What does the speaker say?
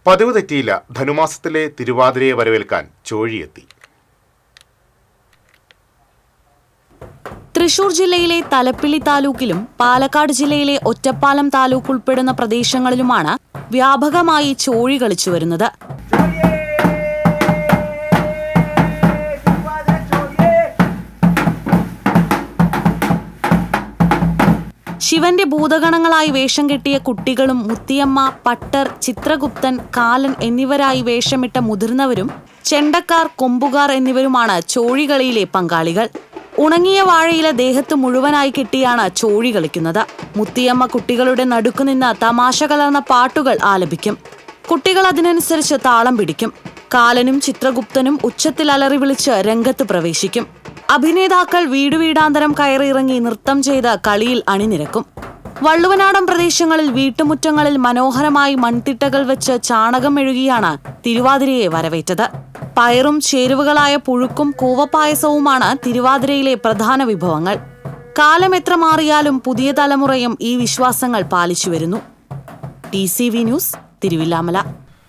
പതിവ് തെറ്റിയില്ല. ധനുമാസത്തിലെ തിരുവാതിരയെ വരവേൽക്കാൻ ചോഴിയെത്തി. തൃശൂർ ജില്ലയിലെ തലപ്പിള്ളി താലൂക്കിലും പാലക്കാട് ജില്ലയിലെ ഒറ്റപ്പാലം താലൂക്ക് ഉൾപ്പെടുന്ന പ്രദേശങ്ങളിലുമാണ് വ്യാപകമായി ചോഴി കളിച്ചു വരുന്നത്. ശിവന്റെ ഭൂതഗണങ്ങളായി വേഷം കെട്ടിയ കുട്ടികളും മുത്തിയമ്മ, പട്ടർ, ചിത്രഗുപ്തൻ, കാലൻ എന്നിവരായി വേഷമിട്ട മുതിർന്നവരും ചെണ്ടക്കാർ, കൊമ്പുകാർ എന്നിവരുമാണ് ചോഴികളിയിലെ പങ്കാളികൾ. ഉണങ്ങിയ വാഴയില ദേഹത്ത് മുഴുവനായി കെട്ടിയാണ് ചോഴി കളിക്കുന്നത്. മുത്തിയമ്മ കുട്ടികളുടെ നടുക്കുനിന്ന് തമാശ കലർന്ന പാട്ടുകൾ ആലപിക്കും. കുട്ടികൾ അതിനനുസരിച്ച് താളം പിടിക്കും. കാലനും ചിത്രഗുപ്തനും ഉച്ചത്തിൽ അലറി വിളിച്ച് രംഗത്ത് പ്രവേശിക്കും. അഭിനേതാക്കൾ വീടുവീടാന്തരം കയറിയിറങ്ങി നൃത്തം ചെയ്ത് കളിയിൽ അണിനിരക്കും. വള്ളുവനാടൻ പ്രദേശങ്ങളിൽ വീട്ടുമുറ്റങ്ങളിൽ മനോഹരമായി മൺതിട്ടകൾ വെച്ച് ചാണകം മെഴുകിയാണ് തിരുവാതിരയെ വരവേറ്റത്. പയറും ചേരുവകളായ പുഴുക്കും കൂവപ്പായസവുമാണ് തിരുവാതിരയിലെ പ്രധാന വിഭവങ്ങൾ. കാലം എത്ര മാറിയാലും പുതിയ തലമുറയും ഈ വിശ്വാസങ്ങൾ പാലിച്ചു വരുന്നു. TCV news, Thiruvilwamala.